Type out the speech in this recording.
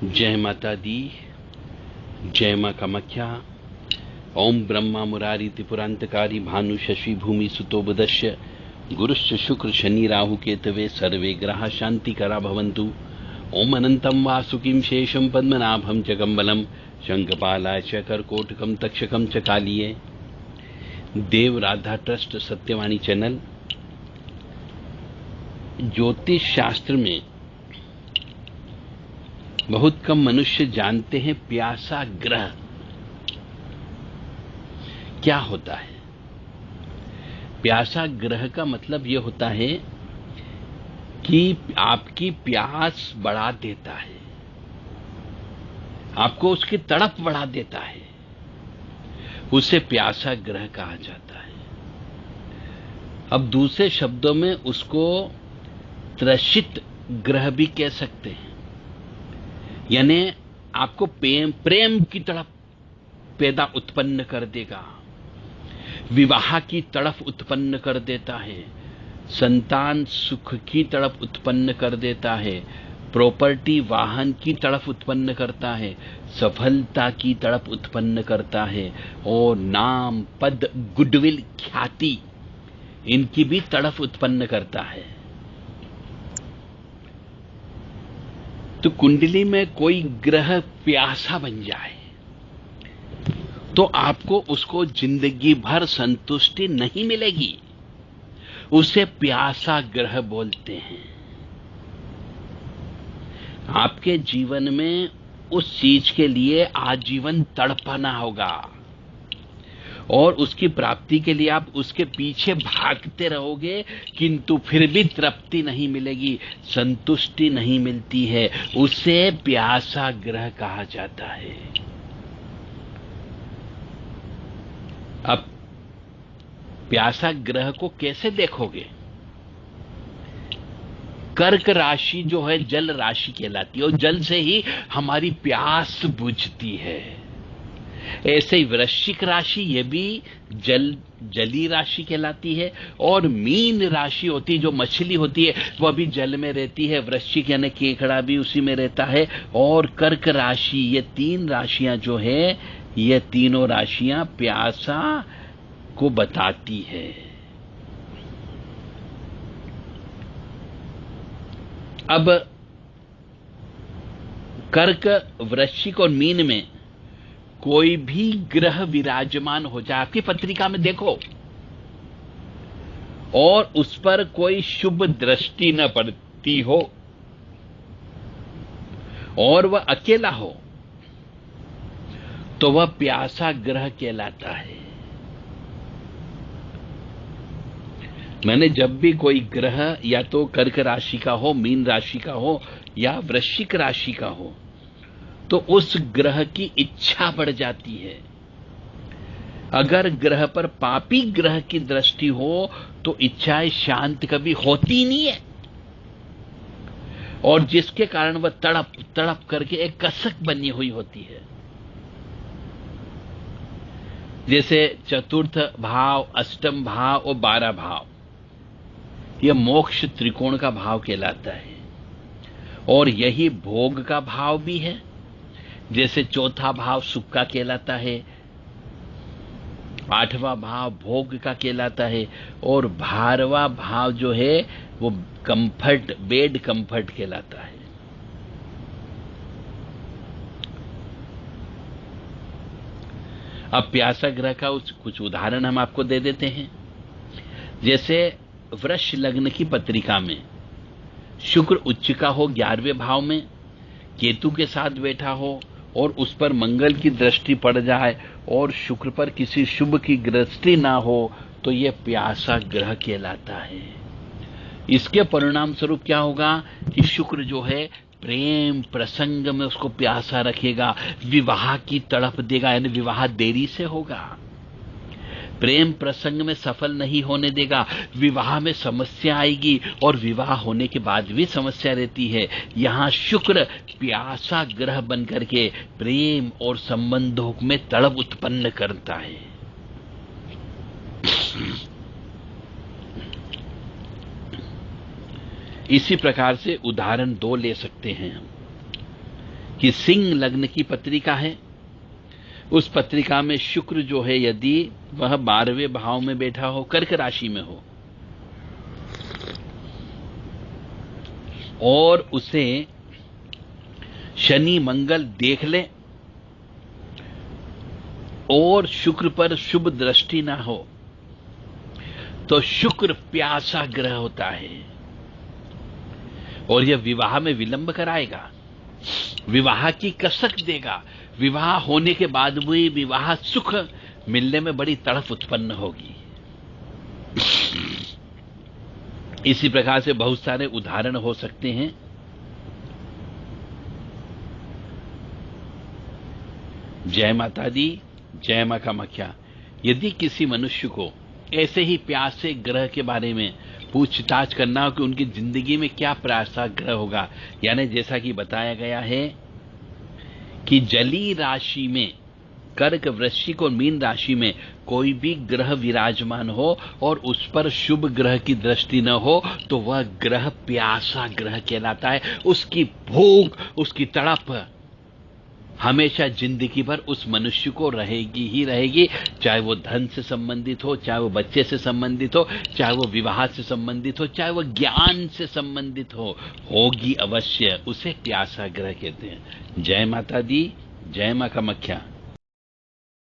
जय माता दी, जय मां कामाख्या। ओम ब्रह्मा मुरारी त्रिपुरांतकारी भानु शशि भूमि सुतो बुधश्य गुरुश्च शुक्र शनि राहु केतवे सर्वे ग्रह शांतिकरा भवन्तु। ओम अनंतं वासुकीं शेषं पद्मनाभं च कम्बलं शंखपालाय च करकोटकं तक्षकं च कालिये। देव राधा ट्रस्ट सत्यवाणी चैनल। ज्योतिष शास्त्र में बहुत कम मनुष्य जानते हैं प्यासा ग्रह क्या होता है। प्यासा ग्रह का मतलब यह होता है कि आपकी प्यास बढ़ा देता है, आपको उसकी तड़प बढ़ा देता है, उसे प्यासा ग्रह कहा जाता है। अब दूसरे शब्दों में उसको त्रसित ग्रह भी कह सकते हैं, यानी आपको प्रेम की तड़प पैदा उत्पन्न कर देगा, विवाह की तड़प उत्पन्न कर देता है, संतान सुख की तड़प उत्पन्न कर देता है, प्रॉपर्टी वाहन की तड़प उत्पन्न करता है, सफलता की तड़प उत्पन्न करता है, और नाम पद गुडविल ख्याति इनकी भी तड़प उत्पन्न करता है। तो कुंडली में कोई ग्रह प्यासा बन जाए तो आपको उसको जिंदगी भर संतुष्टि नहीं मिलेगी, उसे प्यासा ग्रह बोलते हैं। आपके जीवन में उस चीज के लिए आजीवन तड़पाना होगा और उसकी प्राप्ति के लिए आप उसके पीछे भागते रहोगे, किंतु फिर भी तृप्ति नहीं मिलेगी, संतुष्टि नहीं मिलती है, उसे प्यासा ग्रह कहा जाता है। अब प्यासा ग्रह को कैसे देखोगे? कर्क राशि जो है जल राशि कहलाती है और जल से ही हमारी प्यास बुझती है। ऐसे ही वृश्चिक राशि ये भी जली राशि कहलाती है, और मीन राशि होती जो मछली होती है वह भी जल में रहती है। वृश्चिक यानी केकड़ा भी उसी में रहता है, और कर्क राशि, ये तीन राशियां जो है, ये तीनों राशियां प्यासा को बताती है। अब कर्क, वृश्चिक और मीन में कोई भी ग्रह विराजमान हो जाए, आपकी पत्रिका में देखो, और उस पर कोई शुभ दृष्टि न पड़ती हो और वह अकेला हो, तो वह प्यासा ग्रह कहलाता है। मैंने जब भी कोई ग्रह या तो कर्क राशि का हो, मीन राशि का हो या वृश्चिक राशि का हो, तो उस ग्रह की इच्छा बढ़ जाती है। अगर ग्रह पर पापी ग्रह की दृष्टि हो तो इच्छाएं शांत कभी होती नहीं है, और जिसके कारण वह तड़प तड़प करके एक कसक बनी हुई होती है। जैसे चतुर्थ भाव, अष्टम भाव और 12 भाव, यह मोक्ष त्रिकोण का भाव कहलाता है, और यही भोग का भाव भी है। जैसे चौथा भाव सुख का कहलाता है, 8वां भाव भोग का कहलाता है, और 12वां भाव जो है वो कंफर्ट, बेड कंफर्ट कहलाता है। अब प्यासा ग्रह का कुछ उदाहरण हम आपको दे देते हैं। जैसे वृष लग्न की पत्रिका में शुक्र उच्च का हो 11वें भाव में, केतु के साथ बैठा हो और उस पर मंगल की दृष्टि पड़ जाए और शुक्र पर किसी शुभ की दृष्टि ना हो, तो यह प्यासा ग्रह कहलाता है। इसके परिणाम स्वरूप क्या होगा कि शुक्र जो है प्रेम प्रसंग में उसको प्यासा रखेगा, विवाह की तड़प देगा, यानी विवाह देरी से होगा, प्रेम प्रसंग में सफल नहीं होने देगा, विवाह में समस्या आएगी, और विवाह होने के बाद भी समस्या रहती है। यहां शुक्र प्यासा ग्रह बनकर के प्रेम और संबंधों में तड़प उत्पन्न करता है। इसी प्रकार से उदाहरण 2 ले सकते हैं हम। कि सिंह लग्न की पत्रिका है, उस पत्रिका में शुक्र जो है यदि वह 12वें भाव में बैठा हो, कर्क राशि में हो, और उसे शनि मंगल देख ले और शुक्र पर शुभ दृष्टि ना हो, तो शुक्र प्यासा ग्रह होता है और यह विवाह में विलंब कराएगा, विवाह की कसक देगा। विवाह होने के बाद भी विवाह सुख मिलने में बड़ी तड़फ उत्पन्न होगी। इसी प्रकार से बहुत सारे उदाहरण हो सकते हैं। जय माता दी, जय मां कामाख्या। यदि किसी मनुष्य को ऐसे ही प्यासे ग्रह के बारे में पूछताछ करना हो कि उनकी जिंदगी में क्या प्यासा ग्रह होगा, यानी जैसा कि बताया गया है कि जली राशि में, कर्क, वृश्चिक और मीन राशि में कोई भी ग्रह विराजमान हो और उस पर शुभ ग्रह की दृष्टि न हो, तो वह ग्रह प्यासा ग्रह कहलाता है। उसकी भूख, उसकी तड़प हमेशा जिंदगी भर उस मनुष्य को रहेगी ही रहेगी, चाहे वो धन से संबंधित हो, चाहे वो बच्चे से संबंधित हो, चाहे वो विवाह से संबंधित हो, चाहे वो ज्ञान से संबंधित हो, होगी अवश्य। उसे प्यासा ग्रह कहते हैं। जय माता दी, जय मां कामाख्या।